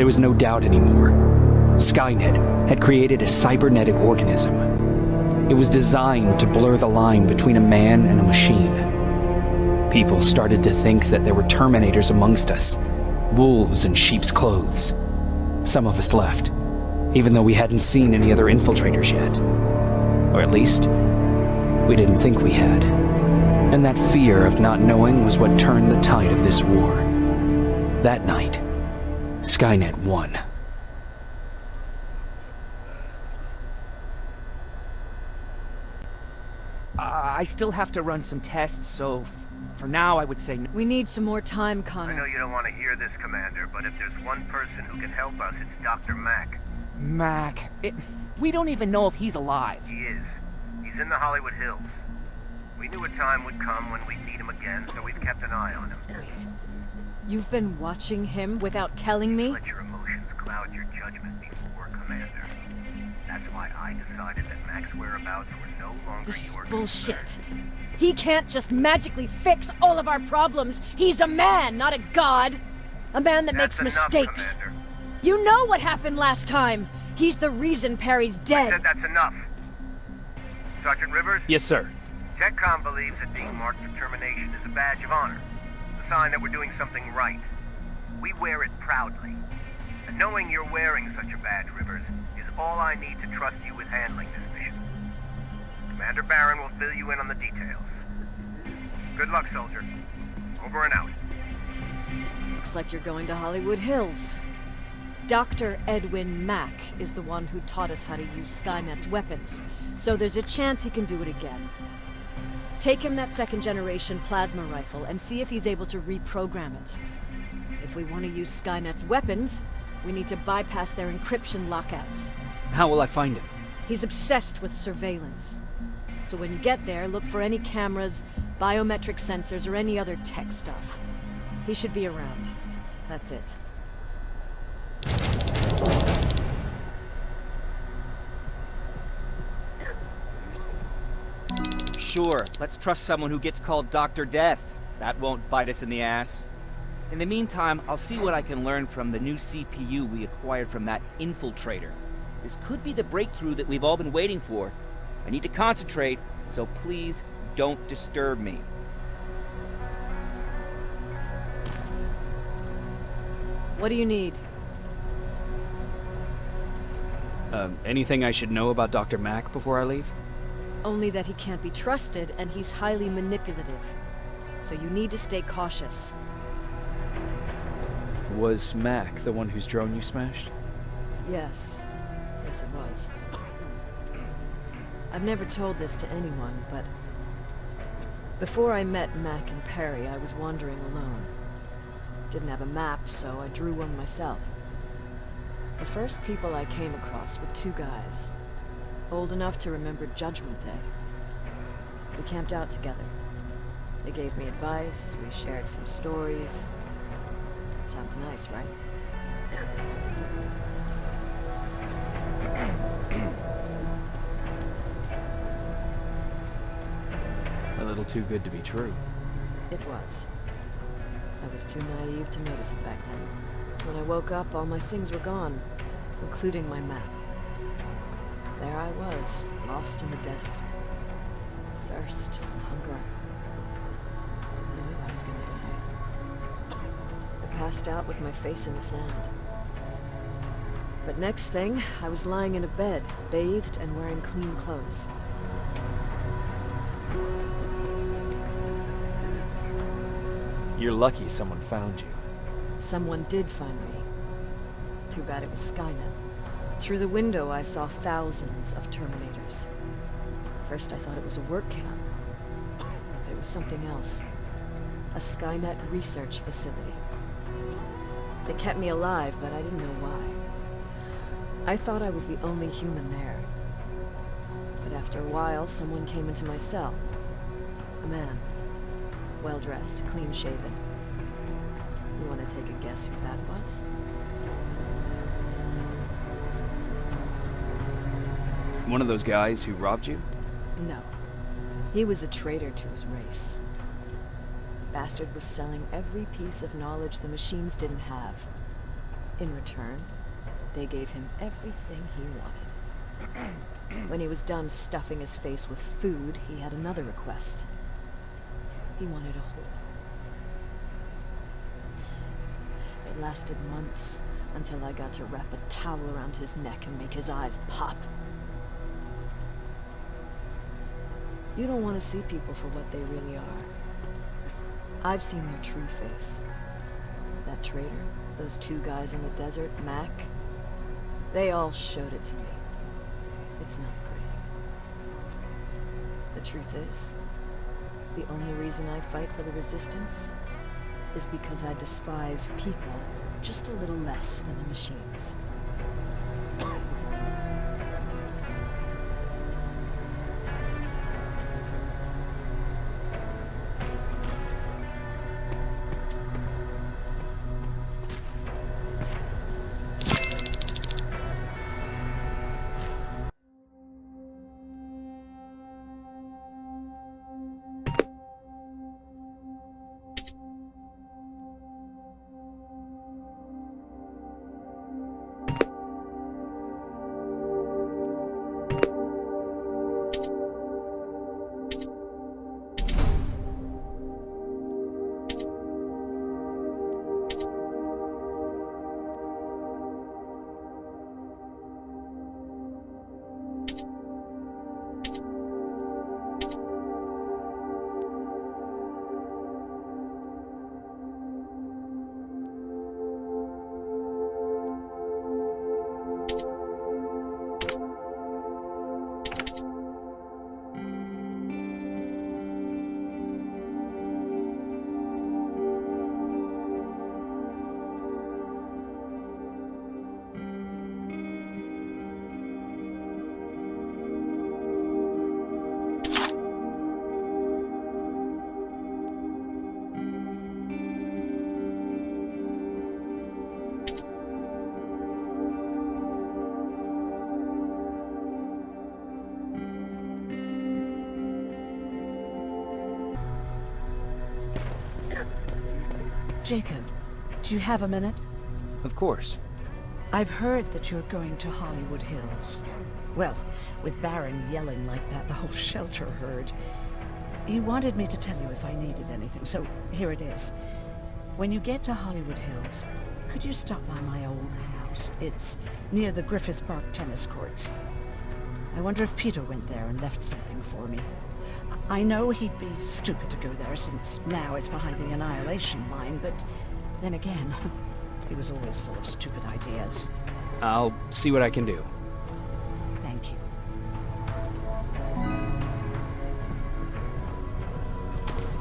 There was no doubt anymore. Skynet had created a cybernetic organism. It was designed to blur the line between a man and a machine. People started to think that there were Terminators amongst us, wolves in sheep's clothes. Some of us left, even though we hadn't seen any other infiltrators yet. Or at least, we didn't think we had. And that fear of not knowing was what turned the tide of this war. That night, Skynet won. I still have to run some tests, so for now I would say no. We need some more time, Connor. I know you don't want to hear this, Commander, but if there's one person who can help us, it's Dr. Mack. Mack. We don't even know if he's alive. He is. He's in the Hollywood Hills. We knew a time would come when we'd need him again, so we've kept an eye on him. Wait. You've been watching him without telling me? Let your emotions cloud your judgment before, Commander. That's why I decided that Mack's whereabouts were no longer This is your bullshit. concern. He can't just magically fix all of our problems. He's a man, not a god. A man that That's makes enough, mistakes. Commander. You know what happened last time. He's the reason Perry's I dead. said that's enough. Sergeant Rivers? Yes, sir. TechCom believes that being marked for termination is a badge of honor. A sign that we're doing something right. We wear it proudly. And knowing you're wearing such a badge, Rivers, is all I need to trust you with handling this mission. Commander Barron will fill you in on the details. Good luck, soldier. Over and out. Looks like you're going to Hollywood Hills. Dr. Edwin Mack is the one who taught us how to use Skynet's weapons, so there's a chance he can do it again. Take him that second-generation plasma rifle and see if he's able to reprogram it. If we want to use Skynet's weapons, we need to bypass their encryption lockouts. How will I find him? He's obsessed with surveillance. So when you get there, look for any cameras, biometric sensors, or any other tech stuff. He should be around. That's it. Sure, let's trust someone who gets called Dr. Death. That won't bite us in the ass. In the meantime, I'll see what I can learn from the new CPU we acquired from that infiltrator. This could be the breakthrough that we've all been waiting for. I need to concentrate, so please don't disturb me. What do you need? Anything I should know about Dr. Mack before I leave? Only that he can't be trusted and he's highly manipulative. So you need to stay cautious. Was Mack the one whose drone you smashed? Yes. Yes, it was. I've never told this to anyone, but before I met Mack and Perry, I was wandering alone. Didn't have a map, so I drew one myself. The first people I came across were two guys, old enough to remember Judgment Day. We camped out together. They gave me advice, we shared some stories. Sounds nice, right? A little too good to be true. It was. I was too naive to notice it back then. When I woke up, all my things were gone, including my map. There I was, lost in the desert. Thirst and hunger. I knew I was gonna die. I passed out with my face in the sand. But next thing, I was lying in a bed, bathed and wearing clean clothes. You're lucky someone found you. Someone did find me. Too bad it was Skynet. Through the window, I saw thousands of Terminators. First, I thought it was a work camp. But it was something else. A Skynet research facility. They kept me alive, but I didn't know why. I thought I was the only human there. But after a while, someone came into my cell. A man. Well-dressed, clean-shaven. You want to take a guess who that was? One of those guys who robbed you? No. He was a traitor to his race. The bastard was selling every piece of knowledge the machines didn't have. In return, they gave him everything he wanted. When he was done stuffing his face with food, he had another request. He wanted a hole. It lasted months, until I got to wrap a towel around his neck and make his eyes pop. You don't want to see people for what they really are. I've seen their true face. That traitor, those two guys in the desert, Mack, they all showed it to me. It's not pretty. The truth is, the only reason I fight for the Resistance is because I despise people just a little less than the machines. Jacob, do you have a minute? Of course. I've heard that you're going to Hollywood Hills. Well, with Baron yelling like that, the whole shelter heard. He wanted me to tell you if I needed anything, so here it is. When you get to Hollywood Hills, could you stop by my old house? It's near the Griffith Park tennis courts. I wonder if Peter went there and left something for me. I know he'd be stupid to go there, since now it's behind the Annihilation Line, but then again, he was always full of stupid ideas. I'll see what I can do. Thank you.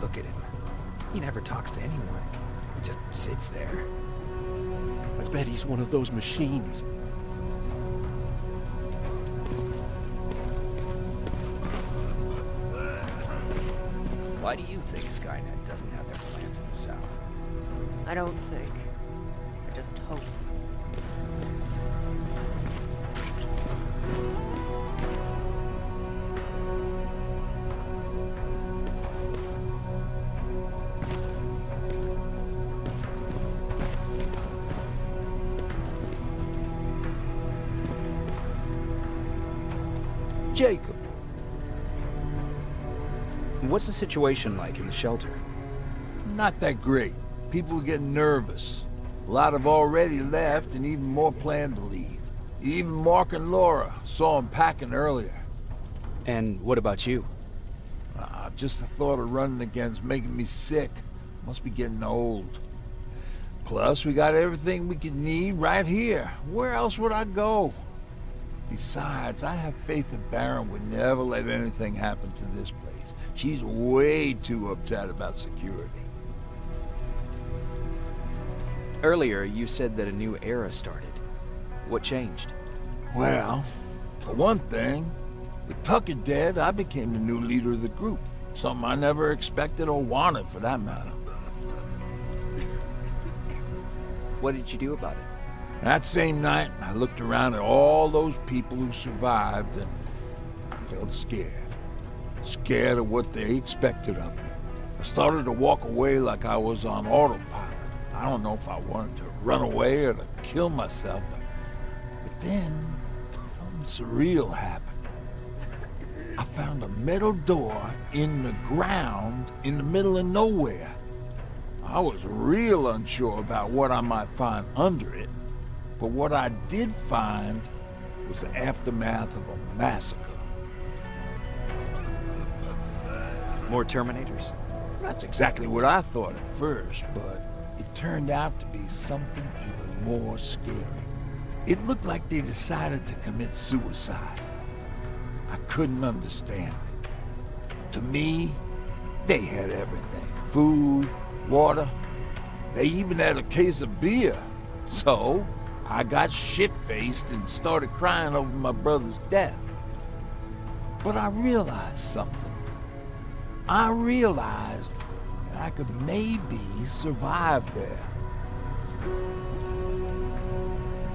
Look at him. He never talks to anyone. He just sits there. I bet he's one of those machines. Why do you think Skynet doesn't have their plans in the South? I don't think. I just hope. Jacob. What's the situation like in the shelter? Not that great. People are getting nervous. A lot have already left, and even more plan to leave. Even Mark and Laura saw them packing earlier. And what about you? Just the thought of running again's making me sick. Must be getting old. Plus, we got everything we could need right here. Where else would I go? Besides, I have faith that Baron would never let anything happen to this place. She's way too upset about security. Earlier, you said that a new era started. What changed? Well, for one thing, with Tucker dead, I became the new leader of the group. Something I never expected or wanted, for that matter. What did you do about it? That same night, I looked around at all those people who survived, and I felt scared. Scared of what they expected of me. I started to walk away like I was on autopilot. I don't know if I wanted to or run away or to kill myself. But then, something surreal happened. I found a metal door in the ground in the middle of nowhere. I was real unsure about what I might find under it, but what I did find was the aftermath of a massacre. More Terminators? That's exactly what I thought at first, but it turned out to be something even more scary. It looked like they decided to commit suicide. I couldn't understand it. To me, they had everything. Food, water. They even had a case of beer. So, I got shit-faced and started crying over my brother's death. But I realized something. I realized that I could maybe survive there.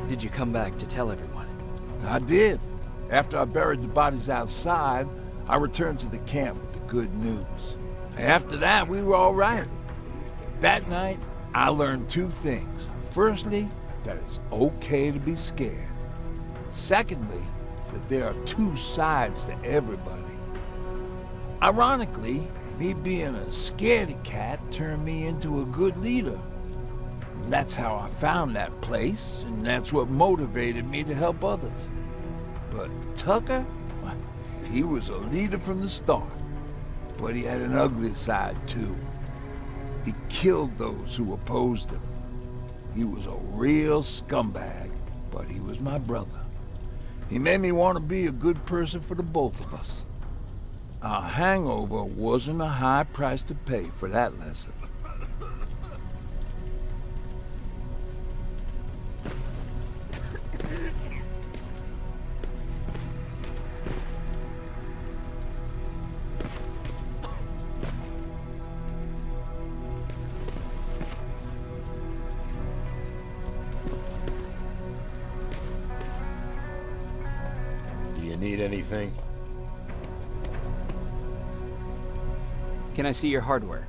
Did you come back to tell everyone? I did. After I buried the bodies outside, I returned to the camp with the good news. After that, we were all right. That night, I learned two things. Firstly, that it's okay to be scared. Secondly, that there are two sides to everybody. Ironically, me being a scaredy cat turned me into a good leader. And that's how I found that place, and that's what motivated me to help others. But Tucker, well, he was a leader from the start. But he had an ugly side too. He killed those who opposed him. He was a real scumbag, but he was my brother. He made me want to be a good person for the both of us. Our hangover wasn't a high price to pay for that lesson. Need anything? Can I see your hardware?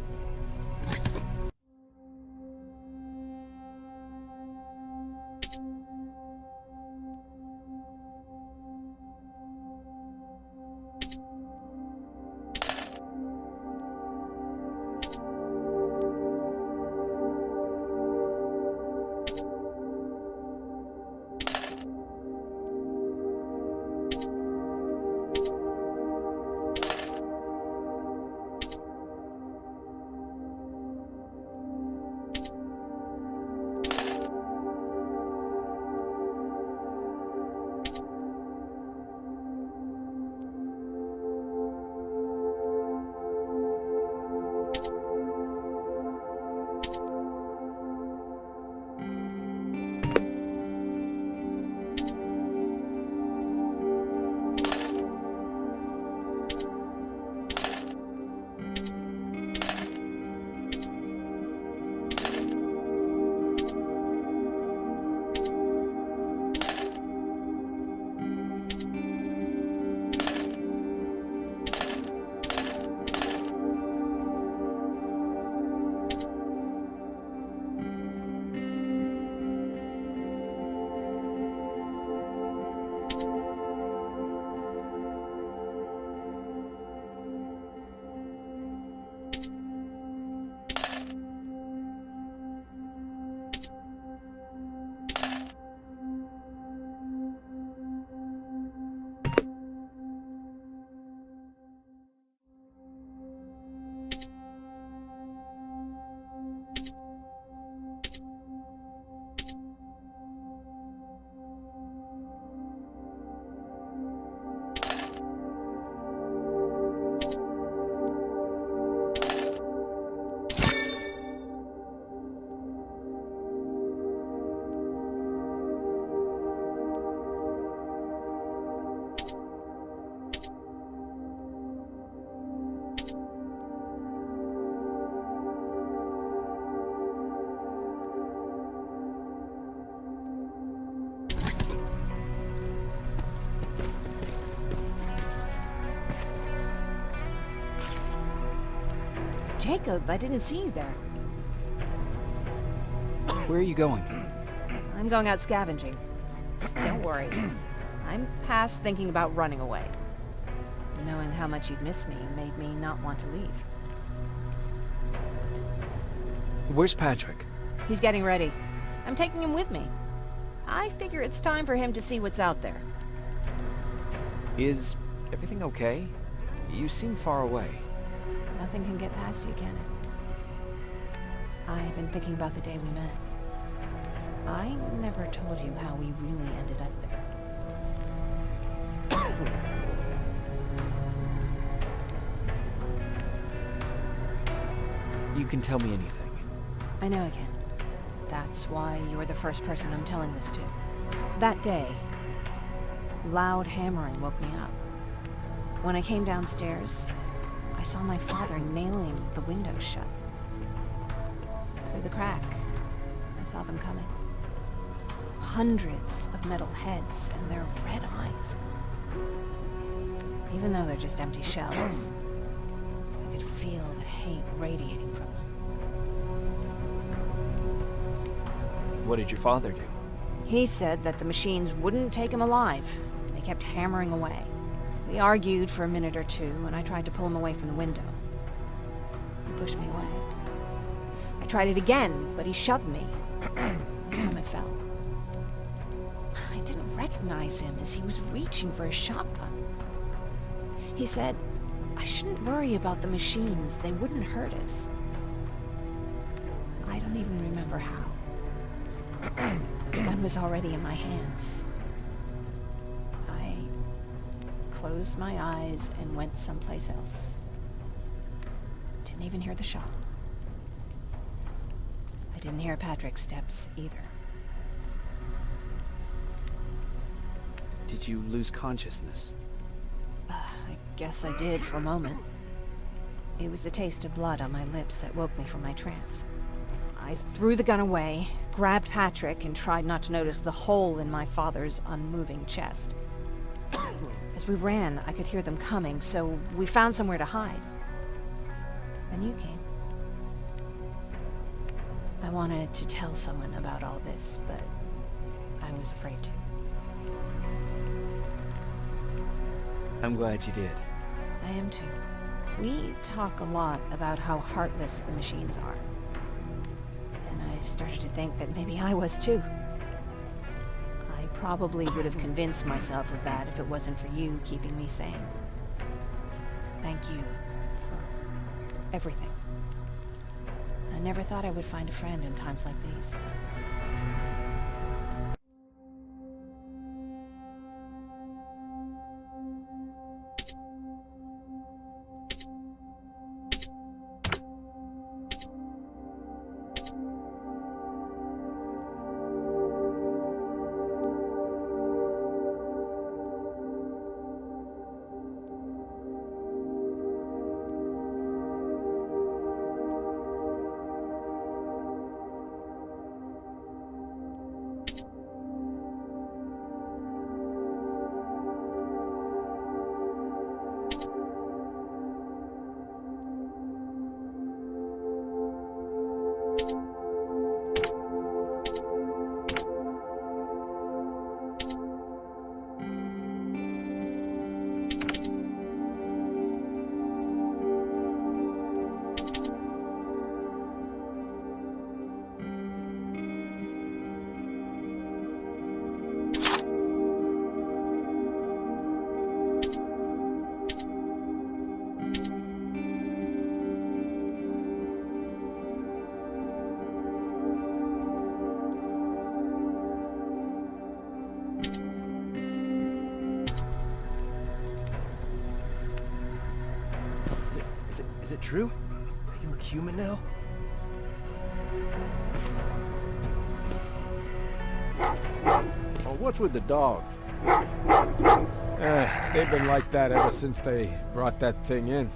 Jacob, I didn't see you there. Where are you going? I'm going out scavenging. Don't worry. I'm past thinking about running away. Knowing how much you'd miss me made me not want to leave. Where's Patrick? He's getting ready. I'm taking him with me. I figure it's time for him to see what's out there. Is everything okay? You seem far away. Nothing can get past you, can it? I've been thinking about the day we met. I never told you how we really ended up there. You can tell me anything. I know I can. That's why you're the first person I'm telling this to. That day, loud hammering woke me up. When I came downstairs, I saw my father nailing the window shut. Through the crack, I saw them coming. Hundreds of metal heads and their red eyes. Even though they're just empty shells, I could feel the hate radiating from them. What did your father do? He said that the machines wouldn't take him alive. They kept hammering away. We argued for a minute or two, and I tried to pull him away from the window. He pushed me away. I tried it again, but he shoved me. This time I fell. I didn't recognize him as he was reaching for a shotgun. He said, I shouldn't worry about the machines. They wouldn't hurt us. I don't even remember how. The gun was already in my hands. I closed my eyes and went someplace else. Didn't even hear the shot. I didn't hear Patrick's steps either. Did you lose consciousness? I guess I did for a moment. It was the taste of blood on my lips that woke me from my trance. I threw the gun away, grabbed Patrick, and tried not to notice the hole in my father's unmoving chest. As we ran, I could hear them coming, so we found somewhere to hide. Then you came. I wanted to tell someone about all this, but I was afraid to. I'm glad you did. I am too. We talk a lot about how heartless the machines are. And I started to think that maybe I was too. I probably would have convinced myself of that if it wasn't for you keeping me sane. Thank you for everything. I never thought I would find a friend in times like these. Is it true? You look human now? Oh, what's with the dogs? They've been like that ever since they brought that thing in.